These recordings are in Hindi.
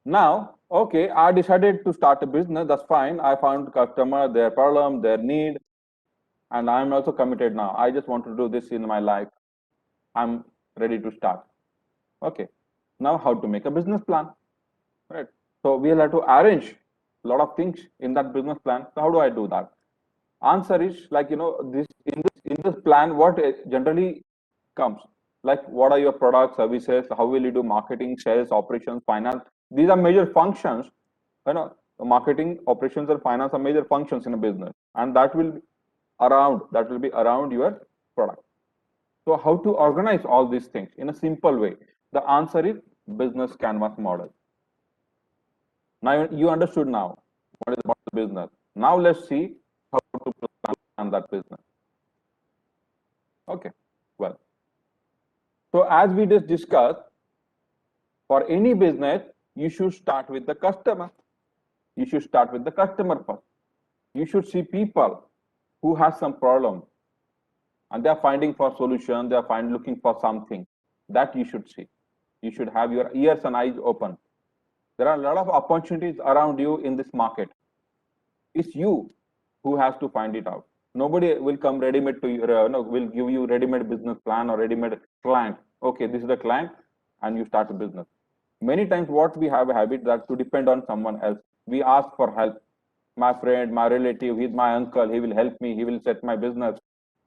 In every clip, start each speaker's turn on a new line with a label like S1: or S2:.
S1: Now, okay, I decided to start a business. That's fine. I found customer, their problem, their need, and I'm also committed now. I just want to do this in my life. I'm ready to start. Okay. Now, how to make a business plan, right? So we'll have to arrange a lot of things in that business plan. So how do I do that? Answer is like, this in this plan, what generally comes, like what are your products, services, how will you do marketing, sales, operations, finance. These are major functions. Marketing, operations, and finance are major functions in a business, and that will be around your product. So how to organize all these things in a simple way? The answer is business canvas model. Now you understood now what is about the business. Now let's see how to plan that business. Okay, well, so as we just discussed, for any business, you should start with the customer. You should start with the customer first. You should see people who has some problem and they are finding for solution, they are looking for something that you should see. You should have your ears and eyes open. There are a lot of opportunities around you in this market. It's you who has to find it out. Nobody will come ready-made to you, will give you ready-made business plan or ready-made client. Okay, this is the client, and you start a business. Many times, what we have a habit that to depend on someone else. We ask for help. My friend, my relative, he's my uncle. He will help me. He will set my business.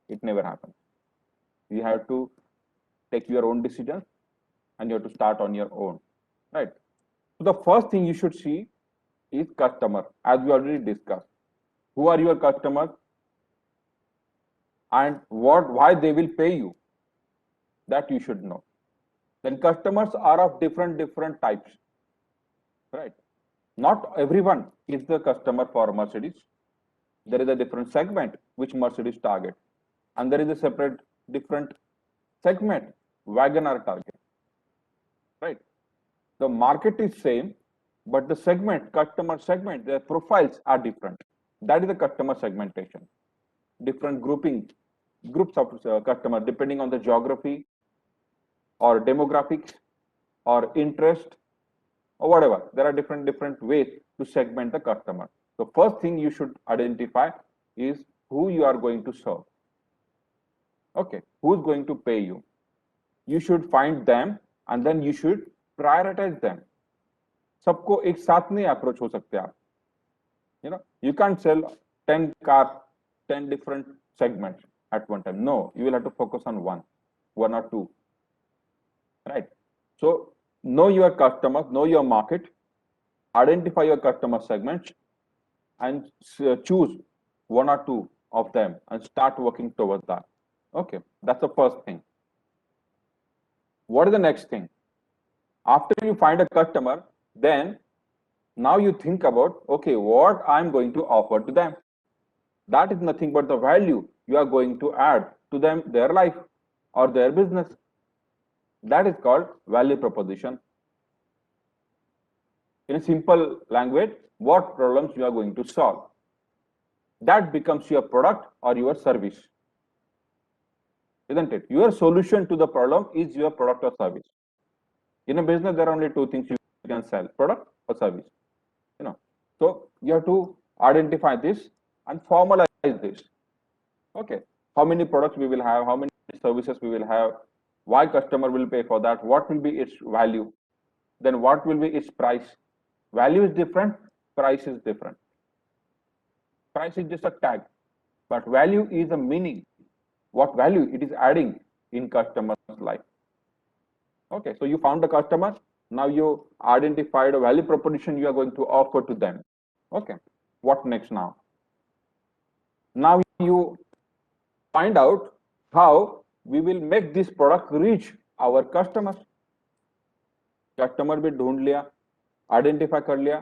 S1: It never happens. You have to take your own decisions, and you have to start on your own, right? So the first thing you should see is customer, as we already discussed. Who are your customers and why they will pay you? That you should know. Then customers are of different types, right? Not everyone is the customer for Mercedes. There is a different segment which Mercedes target, and there is a separate different segment Wagoner target, right? The market is same, but the segment, customer segment, their profiles are different. That is the customer segmentation. Different groups of customer depending on the geography or demographics or interest or whatever. There are different ways to segment the customer. The first thing you should identify is who you are going to serve. Okay, who's going to pay you? You should find them and then you should prioritize them. सबको एक साथ नहीं अप्रोच हो सकते आप. You can't sell 10 cars, 10 different segments at one time. No, you will have to focus on one or two, right? So know your customers, know your market, identify your customer segments, and choose one or two of them and start working towards that. Okay, that's the first thing. What is the next thing? After you find a customer, then now you think about, okay, what I'm going to offer to them. That is nothing but the value you are going to add to them, their life or their business. That is called value proposition. In a simple language, what problems you are going to solve. That becomes your product or your service, isn't it? Your solution to the problem is your product or service. In a business, there are only two things you can sell: product or service. So you have to identify this and formalize this. Okay, how many products we will have, how many services we will have, why customer will pay for that, what will be its value, then what will be its price. Value is different, price is different. Price is just a tag, but value is a meaning. What value it is adding in customer's life. Okay, so you found the customer, now you identified a value proposition you are going to offer to them. Okay, what next now? Now you find out how we will make this product reach our customers. Customer भी ढूंढ लिया, आइडेंटिफाई कर लिया,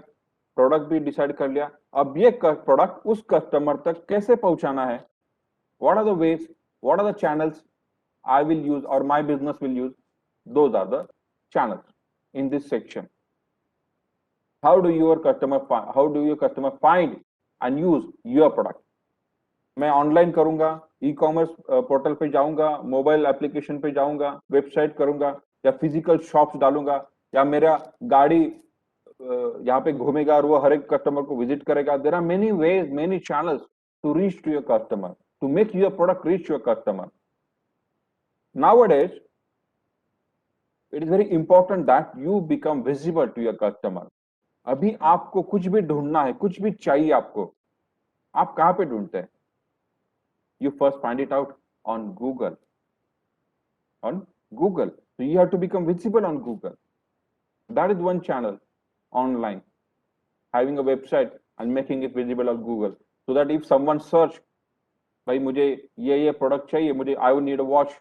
S1: प्रोडक्ट भी डिसाइड कर लिया. अब ये प्रोडक्ट उस कस्टमर तक कैसे पहुंचाना है? What are the ways, what are the channels I will use or my business will use? Those are the channels in this section. How do your customer find and use your product? मैं ऑनलाइन करूंगा, ई कॉमर्स पोर्टल पे जाऊंगा, मोबाइल एप्लीकेशन पे जाऊंगा, वेबसाइट करूंगा, या फिजिकल शॉप्स डालूंगा, या मेरा गाड़ी यहाँ पे घूमेगा और वो हर एक कस्टमर को विजिट करेगा. There are many ways, many channels to reach to your customer, to make your product reach your customer. Nowadays, it is very important that you become visible to your customer. अभी आपको कुछ भी ढूंढना है, कुछ भी चाहिए आपको, आप कहाँ पे ढूंढते हैं? You first find it out on Google. On Google. So you have to become visible on Google. That is one channel online. Having a website and making it visible on Google. So that if someone search, भाई मुझे ये प्रोडक्ट चाहिए, मुझे I would need a watch.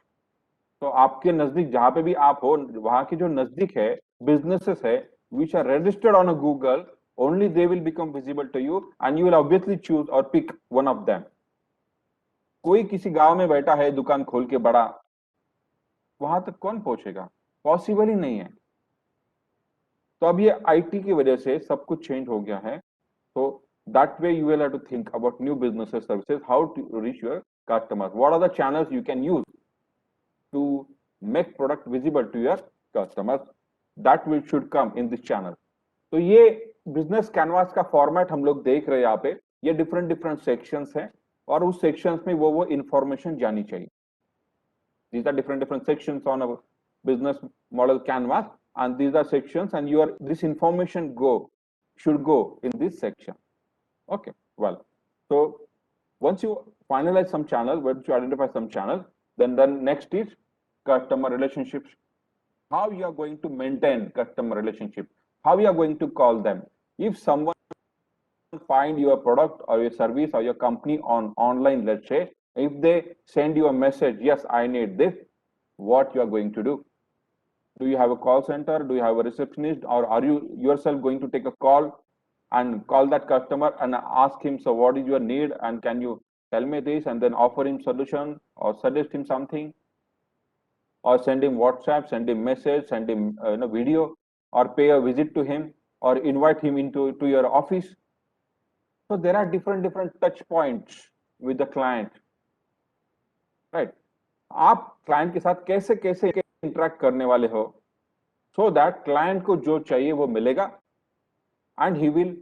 S1: तो आपके नजदीक जहां पे भी आप हो, वहां के जो नजदीक है बिजनेसेस है which are registered on a Google, only they will become visible to you and you will obviously choose or pick one of them. कोई किसी गांव में बैठा है दुकान खोल के बड़ा, वहां तक कौन पहुंचेगा? पॉसिबल ही नहीं है. तो अब ये आईटी की वजह से सब कुछ चेंज हो गया है. तो that way you will have to think about new businesses services, how to reach your customers, what are the channels you can use to make product visible to your customers. That will should come in this channel. तो ये बिजनेस कैनवास का फॉर्मेट हम लोग देख रहे हैं यहाँ पे. ये डिफरेंट डिफरेंट सेक्शंस हैं और उस सेक्शंस में वो इंफॉर्मेशन जानी चाहिए. These are different sections on a business model canvas, and these are sections, and this information should go in this section. Okay, well, so once you finalize some channel, once you identify some channel, then next is customer relationships. How you are going to maintain customer relationship? How you are going to call them? If someone find your product or your service or your company on online, let's say, if they send you a message, yes, I need this, what you are going to do? Do you have a call center? Do you have a receptionist? Or are you yourself going to take a call and call that customer and ask him, so what is your need and can you tell me this, and then offer him solution or suggest him something, or send him WhatsApp, send him message, send him video, or pay a visit to him, or invite him into your office? So there are different touch points with the client, right? आप क्लाइंट के साथ कैसे कैसे इंटरेक्ट करने वाले हो, so that क्लाइंट को जो चाहिए वो मिलेगा, and he will,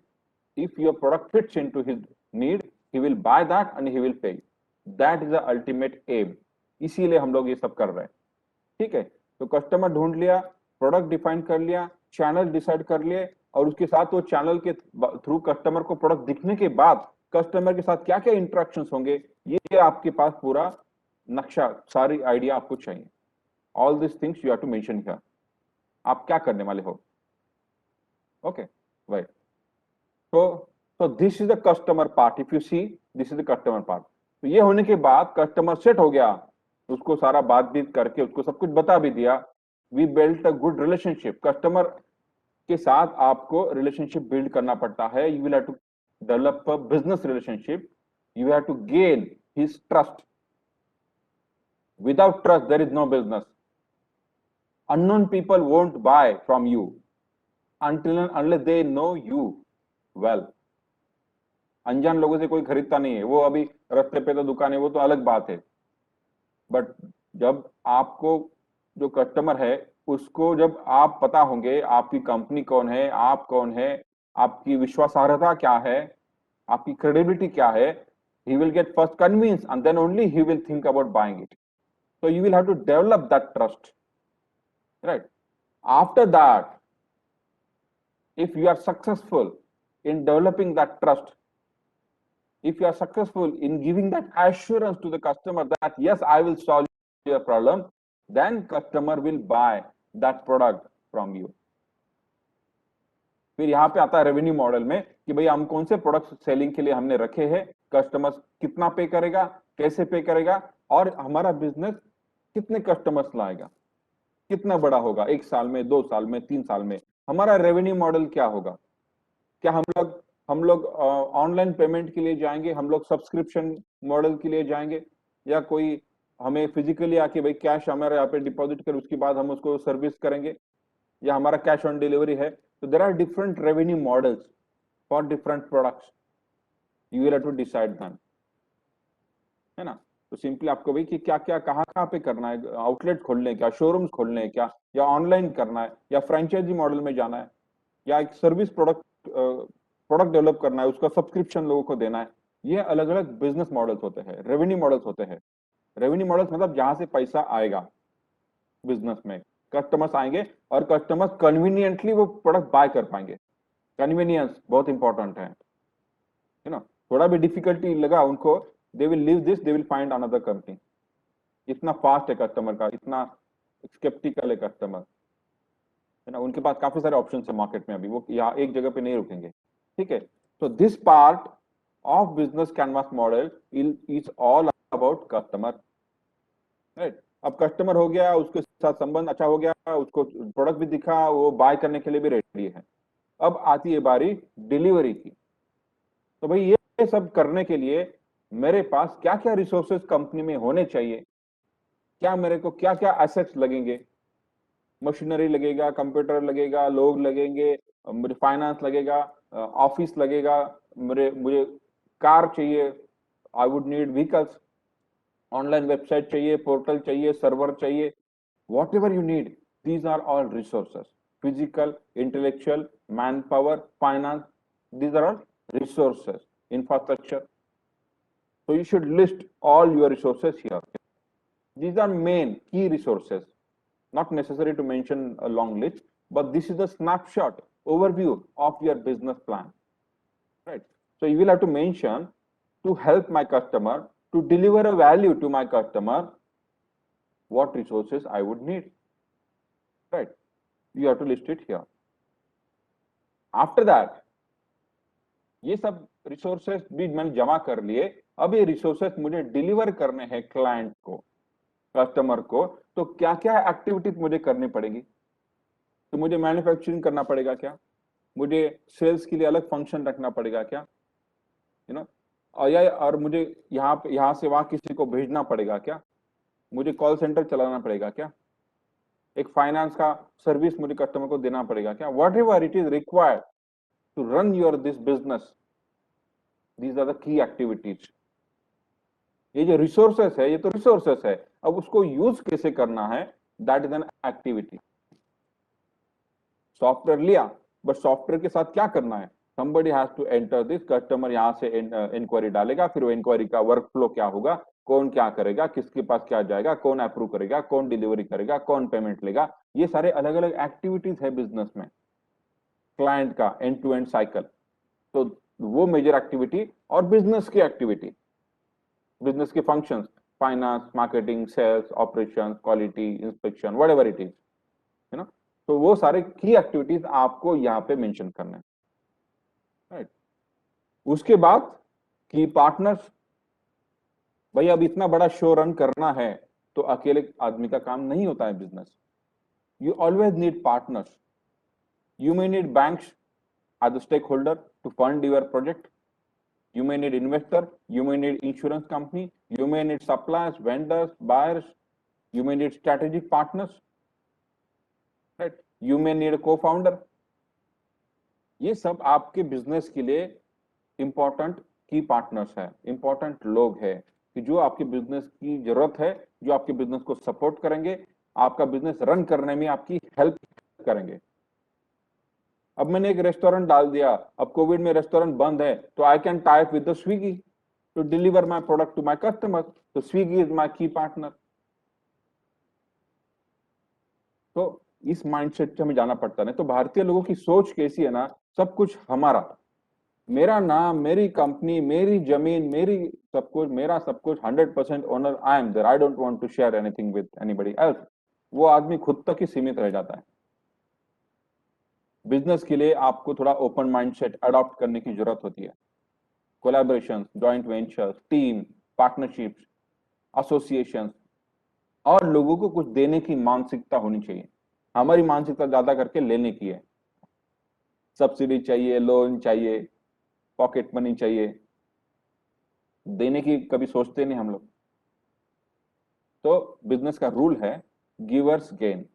S1: if your product fits into his need, he will buy that and he will pay. That is the ultimate aim. इसीलिए हम लोग ये सब कर रहे हैं. ठीक है, तो कस्टमर ढूंढ लिया, प्रोडक्ट डिफाइन कर लिया, चैनल डिसाइड कर लिए, और उसके साथ वो चैनल के थ्रू कस्टमर को प्रोडक्ट दिखने के बाद कस्टमर के साथ क्या क्या इंटरेक्शंस होंगे, ये आपके पास पूरा नक्शा, सारी आइडिया आपको चाहिए. All this things you have to mention here. आप क्या करने वाले हो? Okay, right. So this is the customer part. If you see, this is the customer part. तो ये होने के बाद कस्टमर सेट हो गया, उसको सारा बातचीत करके उसको सब कुछ बता भी दिया. We built a good relationship. Customer के साथ आपको रिलेशनशिप बिल्ड करना पड़ता है. You will have to develop a business relationship. You have to gain his trust. Without trust, there is no business. Unknown people won't buy from you unless they know you well. अनजान लोगों से कोई खरीदता नहीं है. वो अभी रास्ते पे तो दुकान है, वो तो अलग बात है. बट जब आपको जो कस्टमर है उसको जब आप पता होंगे, आपकी कंपनी कौन है, आप कौन है, आपकी विश्वासार्हता क्या है, आपकी क्रेडिबिलिटी क्या है, he will get first convinced and then only he will think about buying it. So you will have to develop that trust, right? After that, if you are successful in developing that trust, if you are successful in giving that assurance to the customer that yes, I will solve your problem, then customer will buy that product from you. फिर यहाँ पे आता है रेवेन्यू मॉडल में कि भाई हम कौन से प्रोडक्ट सेलिंग के लिए हमने रखे हैं, कस्टमर कितना पे करेगा, कैसे पे करेगा, और हमारा बिजनेस कितने कस्टमर्स लाएगा, कितना बड़ा होगा, 1 साल में, 2 साल में, 3 साल में, हमारा रेवेन्यू मॉडल क्या होगा. क्या हम लोग ऑनलाइन पेमेंट के लिए जाएंगे, हम लोग सब्सक्रिप्शन मॉडल के लिए जाएंगे, या कोई हमें फिजिकली आके भाई कैश हमारे यहाँ पे डिपॉजिट कर उसके बाद हम उसको सर्विस करेंगे, या हमारा कैश ऑन डिलीवरी है. तो there are different revenue models for different products. You will have to decide them, है ना. तो सिंपली आपको भाई कि क्या क्या कहाँ पे करना है, आउटलेट खोलने क्या, शोरूम्स खोलने क्या, या ऑनलाइन करना है, या फ्रेंचाइजी मॉडल में जाना है. या एक सर्विस प्रोडक्ट डेवलप करना है, उसका सब्सक्रिप्शन लोगों को देना है। ये अलग अलग बिजनेस मॉडल्स होते हैं, रेवेन्यू मॉडल्स होते हैं। रेवेन्यू मॉडल्स मतलब जहां से पैसा आएगा बिजनेस में, कस्टमर्स आएंगे और कस्टमर्स कन्वीनियंटली वो प्रोडक्ट बाय कर पाएंगे। कन्वीनियंस बहुत इंपॉर्टेंट है ना। थोड़ा भी डिफिकल्टी लगा उनको, they will leave this, they will find another company. इतना फास्ट है कस्टमर का, इतना स्केप्टिकल है कस्टमर, है ना। उनके पास काफी सारे ऑप्शन है मार्केट में, अभी वो यहाँ एक जगह पे नहीं रुकेंगे। ठीक है, तो this part of business canvas model is all about customer, right. अब कस्टमर हो गया, उसके साथ संबंध अच्छा हो गया, उसको प्रोडक्ट भी दिखा, वो बाय करने के लिए भी रेडी है। अब आती है बारी डिलीवरी की। तो भाई ये सब करने के लिए मेरे पास क्या क्या रिसोर्सेज कंपनी में होने चाहिए, क्या मेरे को क्या क्या एसेट्स लगेंगे। मशीनरी लगेगा, कंप्यूटर लगेगा, लोग लगेंगे, मुझे फाइनेंस लगेगा, ऑफिस लगेगा, मुझे मुझे कार चाहिए, I would need vehicles, online website चाहिए, पोर्टल चाहिए, सर्वर चाहिए, whatever you need, these are all resources. Physical, intellectual, manpower, finance, these are all resources, infrastructure. So you should list all your resources here. These are main key resources, not necessary to mention a long list, but this is a snapshot overview of your business plan, right? So you will have to mention, to help my customer, to deliver a value to my customer, what resources I would need, right? You have to list it here. After that, ये सब रिसोर्सेस भी मैंने जमा कर लिए। अब ये रिसोर्सेस मुझे डिलीवर करने हैं क्लाइंट को, कस्टमर को, तो क्या क्या एक्टिविटीज मुझे करनी पड़ेगी। तो मुझे मैन्युफैक्चरिंग करना पड़ेगा क्या, मुझे सेल्स के लिए अलग फंक्शन रखना पड़ेगा क्या, यू नो, और मुझे यहाँ से वहां किसी को भेजना पड़ेगा क्या, मुझे कॉल सेंटर चलाना पड़ेगा क्या, एक फाइनेंस का सर्विस मुझे कस्टमर को देना पड़ेगा क्या, whatever it is required to run your this business, these are the key activities. ये जो रिसोर्सेस है, ये तो रिसोर्सेस है, अब उसको यूज कैसे करना है, that is an activity. Software लिया, बट सॉफ्टवेयर के साथ क्या करना है, somebody has to enter this, customer यहाँ से इंक्वायरी डालेगा, फिर वो इंक्वायरी का वर्क फ्लो क्या होगा, कौन क्या करेगा, किसके पास क्या जाएगा, कौन अप्रूव करेगा, कौन डिलीवरी करेगा, कौन पेमेंट लेगा, ये सारे अलग अलग एक्टिविटीज है बिजनेस में, क्लाइंट का एंड टू एंड साइकिल। तो वो मेजर एक्टिविटी और बिजनेस की एक्टिविटी, बिजनेस के functions, finance, marketing, sales, operation, quality, inspection, whatever it is, है ना। तो वो सारे की एक्टिविटीज आपको यहाँ पे मेंशन करना है, राइट। उसके बाद की पार्टनर्स, भाई अब इतना बड़ा शो रन करना है तो अकेले आदमी का काम नहीं होता है business, you always need partners. You may need banks as the stakeholder to fund your project, you may need investor, you may need insurance company, you may need suppliers, vendors, buyers, you may need strategic partners, right? You may need a co-founder. ये सब आपके बिजनेस के लिए इंपॉर्टेंट की पार्टनर्स है, इंपॉर्टेंट लोग है कि जो आपके बिजनेस की जरूरत है, जो आपके बिजनेस को सपोर्ट करेंगे, आपका बिजनेस रन करने में आपकी हेल्प करेंगे। अब मैंने एक रेस्टोरेंट डाल दिया, अब कोविड में रेस्टोरेंट बंद है, तो I can tie up with the Swiggy to deliver my product to my customer, तो Swiggy is my key partner. तो इस माइंडसेट से हमें जाना पड़ता है। तो भारतीय लोगों की सोच कैसी है ना, सब कुछ हमारा, मेरा नाम, मेरी कंपनी, मेरी जमीन, मेरी सब कुछ, मेरा सब कुछ, 100% owner I am there, I don't want to share anything with anybody else. वो आदमी खुद तक ही सीमित रह जाता है। बिजनेस के लिए आपको थोड़ा ओपन माइंडसेट अडॉप्ट करने की जरूरत होती है। Collaboration, joint ventures, team, partnerships, association, और लोगों को कुछ देने की मानसिकता होनी चाहिए। हमारी मानसिकता ज्यादा करके लेने की है, सब्सिडी चाहिए, लोन चाहिए, पॉकेट मनी चाहिए, देने की कभी सोचते नहीं हम लोग। तो बिजनेस का रूल है गिवर्स गेन,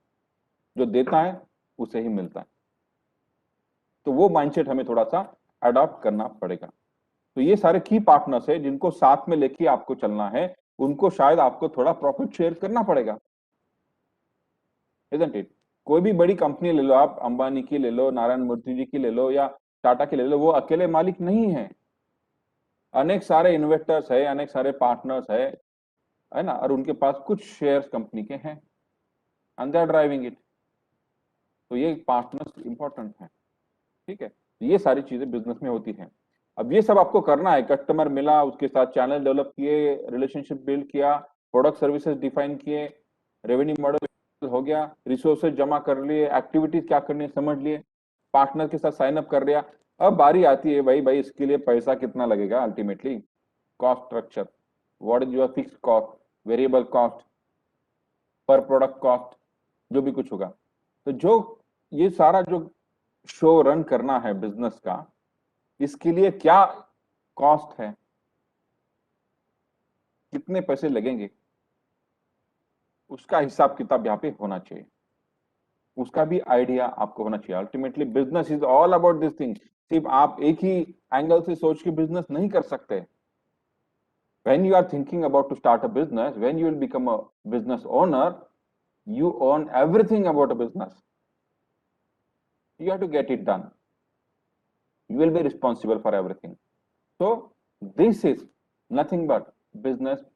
S1: जो देता है उसे ही मिलता है। तो वो माइंडसेट हमें थोड़ा सा अडॉप्ट करना पड़ेगा। तो ये सारे की पार्टनर्स है जिनको साथ में लेके आपको चलना है, उनको शायद आपको थोड़ा प्रॉफिट शेयर करना पड़ेगा, isn't it? कोई भी बड़ी कंपनी ले लो, आप अंबानी की ले लो, नारायण मूर्ति जी की ले लो, या टाटा की ले लो, वो अकेले मालिक नहीं है, अनेक सारे इन्वेस्टर्स है, अनेक सारे पार्टनर्स है ना, और उनके पास कुछ शेयर्स कंपनी के हैं and they are driving it. तो ये पार्टनर्स इंपॉर्टेंट है, ठीक है। तो ये सारी चीजें बिजनेस में होती हैं। अब ये सब आपको करना है, कस्टमर मिला, उसके साथ चैनल डेवलप किए, रिलेशनशिप बिल्ड किया, प्रोडक्ट सर्विसेज डिफाइन किए, रेवेन्यू मॉडल हो गया, रिसोर्सेज जमा कर लिए, एक्टिविटीज क्या करनी है समझ लिए, पार्टनर के साथ साइन अप कर लिया। अब बारी आती है भाई इसके लिए पैसा कितना लगेगा ultimately, cost structure, what is your fixed cost, variable cost, पर प्रोडक्ट कॉस्ट, जो भी कुछ होगा। तो जो ये सारा जो शो रन करना है बिजनेस का, इसके लिए क्या कॉस्ट है, कितने पैसे लगेंगे, उसका हिसाब किताब यहाँ पे होना चाहिए, उसका भी आइडिया आपको होना चाहिए। Ultimately business is all about this thing. सिर्फ आप एक ही एंगल से सोच के बिजनेस नहीं कर सकते। when you are thinking about to start a business, when you will become a business owner, you own everything about a business. You have to get it done. You will be responsible for everything. So this is nothing but business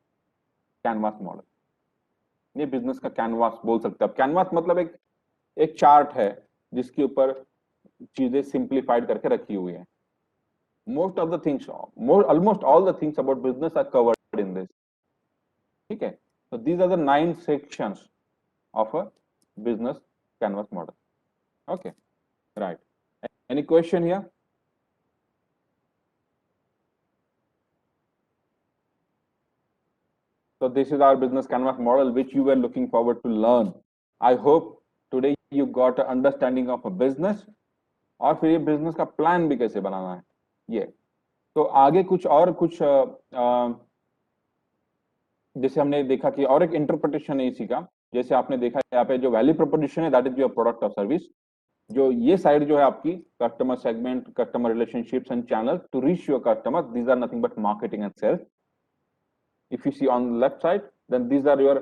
S1: canvas model. ये बिजनेस का कैनवास बोल सकते हैं। अब कैनवास मतलब एक चार्ट है जिसके ऊपर चीजें सिंप्लीफाइड करके रखी हुई है। Most of the things, almost all the things about business are covered in this, ठीक है। So these are the 9 sections of a business canvas model. Okay, right. Any question here? So this is our business canvas model which you were looking forward to learn. I hope today you got an understanding of a business, और फिर ये बिजनेस का प्लान भी कैसे बनाना है ये। तो आगे कुछ जैसे हमने देखा कि और एक इंटरप्रिटेशन है इसी का, जैसे आपने देखा यहाँ पे जो वैल्यू प्रोपोजिशन है दैट इज योर प्रोडक्ट और सर्विस। जो ये साइड जो है आपकी customer segment, customer relationships and channel to reach your customer, these are nothing but marketing and sales. If you see on the left side, then these are your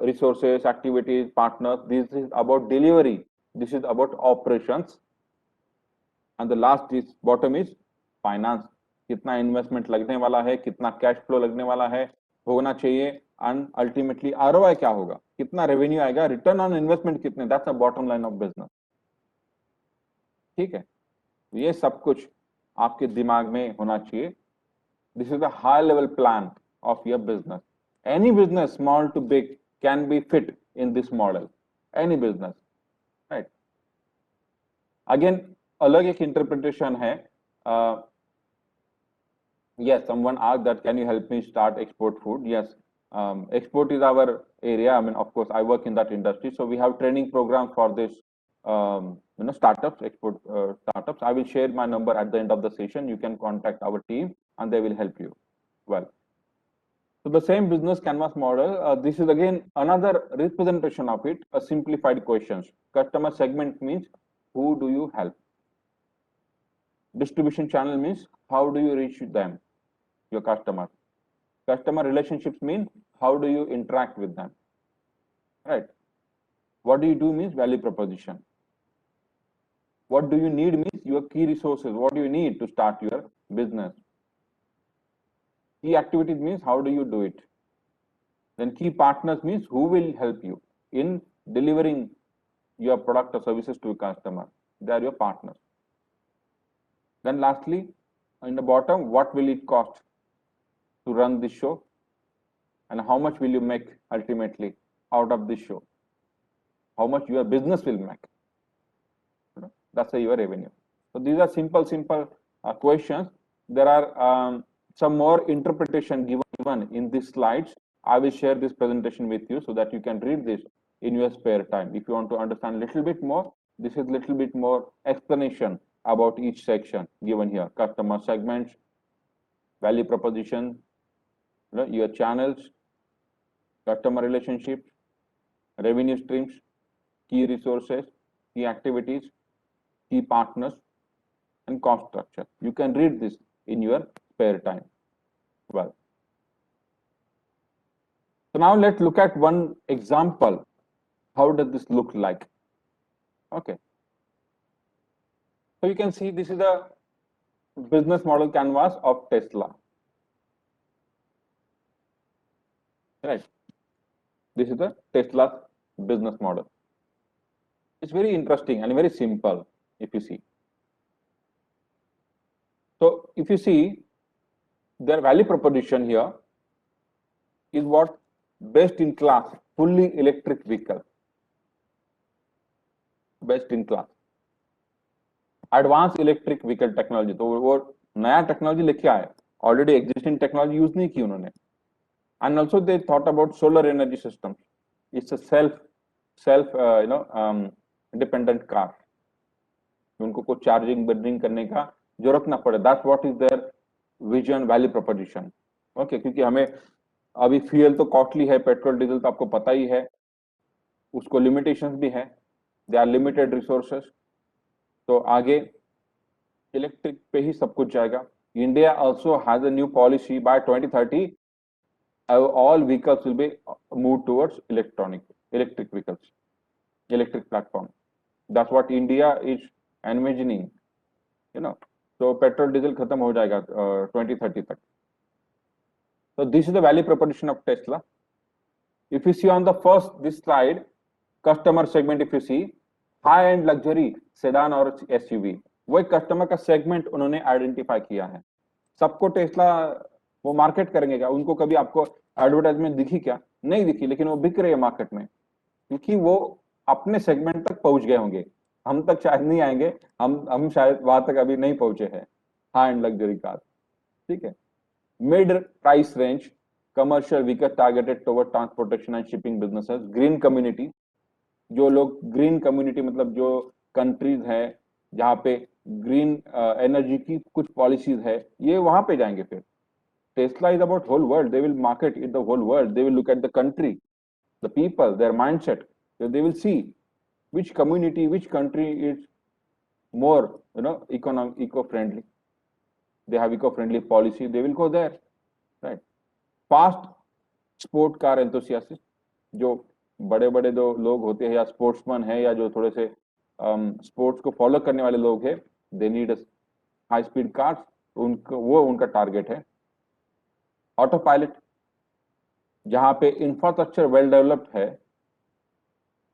S1: resources, activities, partners. This is about delivery. This is about operations. And the last is bottom is finance. कितना इन्वेस्टमेंट लगने वाला है, कितना कैश फ्लो लगने वाला है, होना चाहिए, एंड अल्टीमेटली आरओआई क्या होगा, कितना रेवेन्यू आएगा, रिटर्न ऑन इन्वेस्टमेंट कितने, that's a bottom line of business, ठीक है। ये सब कुछ आपके दिमाग में होना चाहिए। This is the high level plan of your business. Any business, small to big, can be fit in this model. Any business, right? Again, अलग एक interpretation है. Yes, someone asked that, can you help me start export food? Yes, export is our area. I mean, of course, I work in that industry, so we have training programs for this. Startups, export startups. I will share my number at the end of the session. You can contact our team, and they will help you. Well. So the same business canvas model, this is again another representation of it, a simplified questions. Customer segment means who do you help? Distribution channel means how do you reach them, your customers? Customer relationships mean how do you interact with them, right? What do you do means value proposition. What do you need means your key resources. What do you need to start your business? Key activities means how do you do it? Then key partners means who will help you in delivering your product or services to a customer. They are your partners. Then lastly, in the bottom, what will it cost to run this show? And how much will you make ultimately out of this show? How much your business will make? That's your revenue. So these are simple questions. There are some more interpretation given in these slides. I will share this presentation with you so that you can read this in your spare time. If you want to understand a little bit more, this is a little bit more explanation about each section given here. Customer segments, value proposition, your channels, customer relationships, revenue streams, key resources, key activities, key partners, and cost structure. You can read this in your spare time. Well, so now let's look at one example. How does this look like? Okay, so you can see this is the business model canvas of Tesla, right? This is the Tesla's business model. It's very interesting and very simple if you see. So if you see their value proposition here is what? Best in class fully electric vehicle, best in class advance electric vehicle technology, तो वो नया टेक्नोलॉजी लेके आए, ऑलरेडी एग्जिस्टिंग टेक्नोलॉजी यूज नहीं की उन्होंने. And also they thought about solar energy system. It's a self dependent car, उनको कुछ चार्जिंग बर्निंग करने का जरूरत ना पड़े. That's what is their vision, value proposition. Okay, क्योंकि हमें अभी फ्यूल तो कॉस्टली है, पेट्रोल डीजल तो आपको पता ही है, उसको लिमिटेशंस भी है, दे आर लिमिटेड रिसोर्सेस. तो आगे इलेक्ट्रिक पे ही सब कुछ जाएगा. India also has a new policy bye 2030 all vehicles will be moved towards electric vehicles, electric platform. That's what India is envisioning, you know. So petrol diesel खत्म हो जाएगा 2030 तक. So this is the value proposition of Tesla. If you see on the first this slide, customer segment, if you see high end luxury sedan और SUV, वो एक कस्टमर का सेगमेंट उन्होंने आइडेंटिफाई किया है. सबको टेस्ला वो मार्केट करेंगे क्या? उनको कभी आपको एडवर्टाइजमेंट दिखी क्या? नहीं दिखी, लेकिन वो बिक रही है मार्केट में, क्योंकि वो अपने सेगमेंट तक पहुंच गए होंगे. हम तक शायद नहीं आएंगे, हम शायद वहां तक अभी नहीं पहुंचे हैं. हाई एंड लग्जरी कार, ठीक है. Mid price range commercial vehicle targeted toward transportation and shipping businesses. Green community, जो लोग ग्रीन कम्युनिटी मतलब जो कंट्रीज है जहाँ पे ग्रीन एनर्जी की कुछ पॉलिसीज है, ये वहां पे जाएंगे. फिर Tesla is about whole world. They will market in the whole world. They will look at the country, the people, their mindset. So they will see which community, which country is more, eco-friendly. They have eco-friendly policy. They will go there, right? Fast sport car enthusiasts, जो बड़े बड़े जो लोग होते हैं या स्पोर्ट्समैन है या जो थोड़े से स्पोर्ट्स को फॉलो करने वाले लोग हैं, they need high speed cars. वो उनका टारगेट है. ऑटो पायलट, जहां पे इंफ्रास्ट्रक्चर वेल डेवलप्ड है,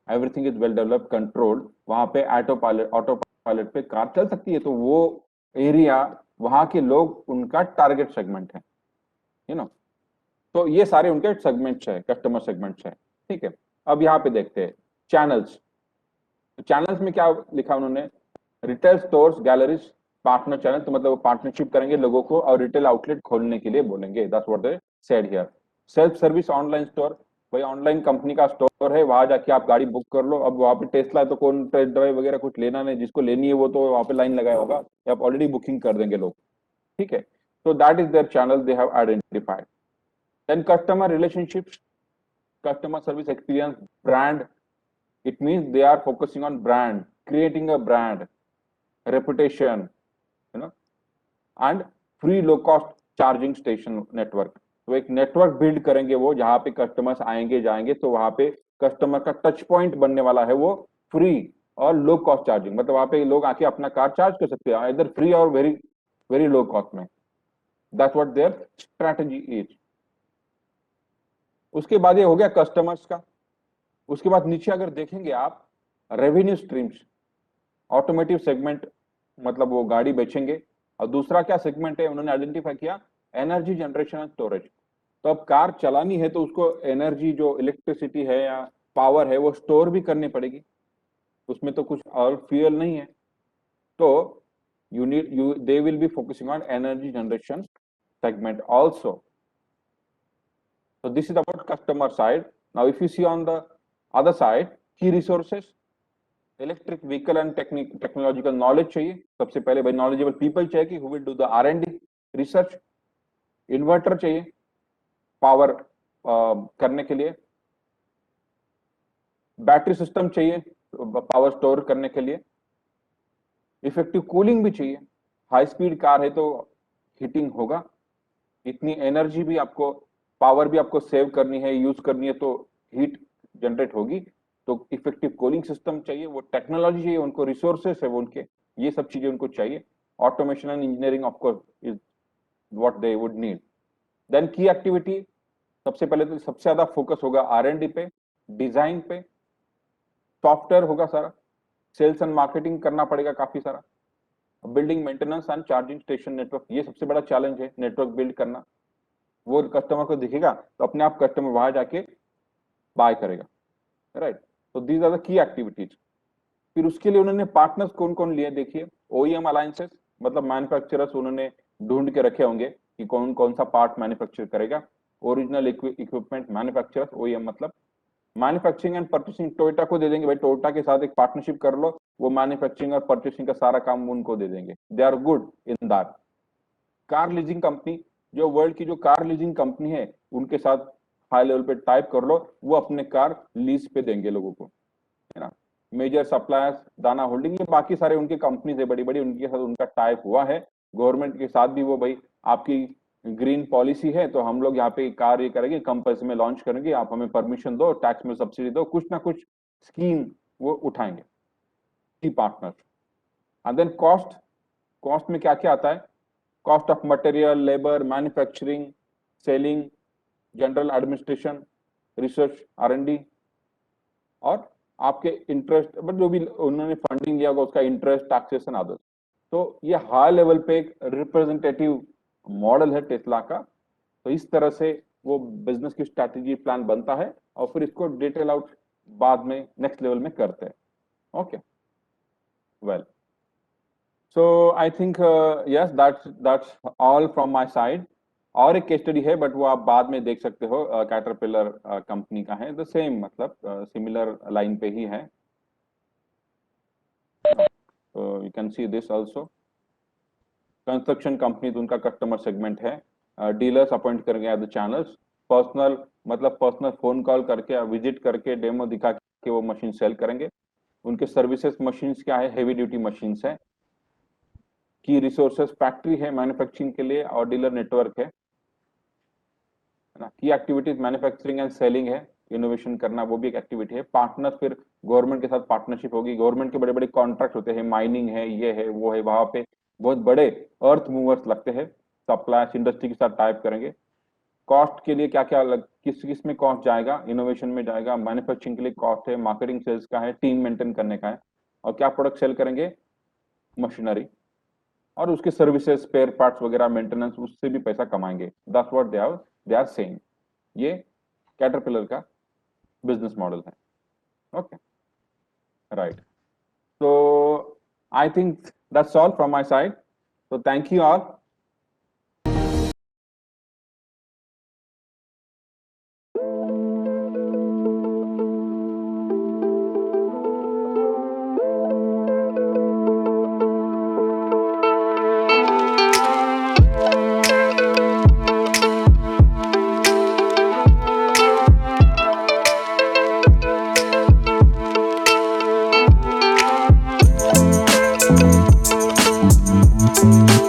S1: everything is well developed controlled, वहां पे ऑटो पायलट पे कार चल सकती है. तो वो एरिया, वहां के लोग उनका टारगेट सेगमेंट है, तो ये सारे उनके सेगमेंट्स है, कस्टमर सेगमेंट्स है. ठीक है, अब यहाँ पे देखते हैं चैनल्स. चैनल्स में क्या लिखा उन्होंने? Retail stores, galleries, partner channel. तो मतलब वो पार्टनरशिप करेंगे लोगों को और रिटेल आउटलेट खोलने के लिए बोलेंगे. That's what they said here. Self service online store, भाई ऑनलाइन कंपनी का स्टोर है, वहां जाके आप गाड़ी बुक कर लो. अब वहां पे टेस्ला है तो कौन टेस्ट ड्राइव वगैरह कुछ लेना नहीं, जिसको लेनी है वो तो वहां पे लाइन लगाया होगा, या आप ऑलरेडी बुकिंग कर देंगे लोग. ठीक है, so that is their channel they have identified. Then customer relationships, customer service experience, brand. It means they are focusing on brand, creating a brand, reputation, and free low cost charging station network. तो एक नेटवर्क बिल्ड करेंगे वो, जहां पे कस्टमर्स आएंगे जाएंगे, तो वहां पे कस्टमर का टच पॉइंट बनने वाला है वो फ्री और लो कॉस्ट चार्जिंग. मतलब वहां पे लोग आके अपना कार चार्ज कर सकते हैं, इधर फ्री और वेरी वेरी लो कॉस्ट में. That's what their strategy is. उसके बाद ये हो गया कस्टमर्स का. उसके बाद नीचे अगर देखेंगे आप, रेवेन्यू स्ट्रीम्स, ऑटोमेटिव सेगमेंट, मतलब वो गाड़ी बेचेंगे. और दूसरा क्या सेगमेंट है उन्होंने आइडेंटिफाई किया? Energy generation and storage. तो अब कार चलानी है तो उसको एनर्जी, जो इलेक्ट्रिसिटी है या पावर है, वो स्टोर भी करनी पड़ेगी. उसमें तो कुछ और फ्यूल नहीं है. तो they will be focusing on energy generation segment also. So this is about customer side. Now if you see on the other side, key resources, electric vehicle and technological knowledge चाहिए. सबसे पहले भाई knowledgeable people चाहिए कि who will do the R&D research. Inverter चाहिए पावर करने के लिए. बैटरी सिस्टम चाहिए पावर स्टोर करने के लिए. इफेक्टिव कूलिंग भी चाहिए. हाई स्पीड कार है तो हीटिंग होगा, इतनी एनर्जी भी आपको, पावर भी आपको सेव करनी है, यूज करनी है, तो हीट जनरेट होगी. तो इफेक्टिव कूलिंग सिस्टम चाहिए, वो टेक्नोलॉजी चाहिए, उनको रिसोर्सेस है वो उनके, ये सब चीजें उनको चाहिए। Automation and engineering of course is what they would need. Then key activity, सबसे पहले तो सबसे ज्यादा फोकस होगा R&D पे, डिजाइन पे, सॉफ्टवेयर होगा सारा, सेल्स एंड मार्केटिंग करना पड़ेगा काफी सारा, building maintenance and charging station network, ये सबसे बड़ा चैलेंज है, नेटवर्क बिल्ड करना। वो कस्टमर को दिखेगा तो अपने आप कस्टमर वहां जाके बाय करेगा, राइट। तो these are the key activities. फिर उसके लिए उन्होंने पार्टनर्स कौन कौन लिए, देखिए OEM अलायंसेस, मतलब मैन्युफैक्चरर्स उन्होंने ढूंढ के रखे होंगे कि कौन कौन सा पार्ट मैन्युफैक्चर करेगा। ओरिजिनल इक्विपमेंट मैन्युफैक्चरर्स, OEM मतलब मैन्युफैक्चरिंग एंड परचेसिंग टोयोटा को दे देंगे, भाई टोयोटा के साथ एक पार्टनरशिप कर लो, वो मैन्युफैक्चरिंग और परचेसिंग का सारा काम उनको दे देंगे, they are good in that. Car leasing company, जो वर्ल्ड की जो कार लीजिंग कंपनी है उनके साथ हाई लेवल पे टाइप कर लो, वो अपने कार लीज पे देंगे लोगों को, है ना। मेजर सप्लायर्स, दाना होल्डिंग, ये बाकी सारे उनके कंपनीज है बड़ी बड़ी, उनके साथ उनका टाइप हुआ है। गवर्नमेंट के साथ भी वो भाई आपकी ग्रीन पॉलिसी है तो हम लोग यहाँ पे कार ये करेंगे, कम पैसे में लॉन्च करेंगे, आप हमें परमिशन दो, टैक्स में सब्सिडी दो, कुछ ना कुछ स्कीम वो उठाएंगे, key partner. And then cost, cost में क्या क्या आता है, cost of material, labour, manufacturing, selling, general administration, research, R&D, और आपके इंटरेस्ट, बट जो भी उन्होंने फंडिंग लिया होगा उसका इंटरेस्ट, टैक्सेशन, अदर्स। तो ये हाई लेवल पे एक रिप्रेजेंटेटिव मॉडल है टेस्ला का। तो इस तरह से वो बिजनेस की स्ट्रैटेजी प्लान बनता है और फिर इसको डिटेल आउट बाद में नेक्स्ट लेवल में करते हैं। Okay, well, so I think yes that's all from my side. और एक केस स्टडी है बट वो आप बाद में देख सकते हो, कैटरपिलर कंपनी का है, द सेम मतलब सिमिलर लाइन पे ही है। तो you can see this also. Construction company, तो उनका कस्टमर सेगमेंट है, डीलर्स अपॉइंट करेंगे एट द चैनल्स, पर्सनल मतलब पर्सनल फोन कॉल करके, विजिट करके, डेमो दिखा के वो मशीन सेल करेंगे। उनके सर्विसेज मशीन्स क्या है, हेवी ड्यूटी मशीन्स है। की रिसोर्सेज, फैक्ट्री है मैन्युफैक्चरिंग के लिए और डीलर नेटवर्क है ना। की एक्टिविटीज मैन्युफैक्चरिंग एंड सेलिंग है, इनोवेशन करना वो भी एक एक्टिविटी है। पार्टनर, फिर गवर्नमेंट के साथ पार्टनरशिप होगी, गवर्नमेंट के बड़े बड़े कॉन्ट्रैक्ट होते हैं, माइनिंग है, ये है, वो है, वहां पे बहुत बड़े अर्थ मूवर्स लगते हैं, सप्लायर्स इंडस्ट्री के साथ टाइप करेंगे। कॉस्ट के लिए क्या क्या किस किस में कॉस्ट जाएगा, इनोवेशन में जाएगा, मैन्युफैक्चरिंग के लिए कॉस्ट है, मार्केटिंग सेल्स का है, टीम मेंटेन करने का है, और क्या प्रोडक्ट सेल करेंगे, मशीनरी, और उसके सर्विसेज, स्पेयर पार्ट्स वगैरह, मेंटेनेंस, उससे भी पैसा कमाएंगे। That's what they are saying. ये कैटरपिलर का बिजनेस मॉडल है। Okay, right. So I think that's all from my side. So thank you all.
S2: Thank you.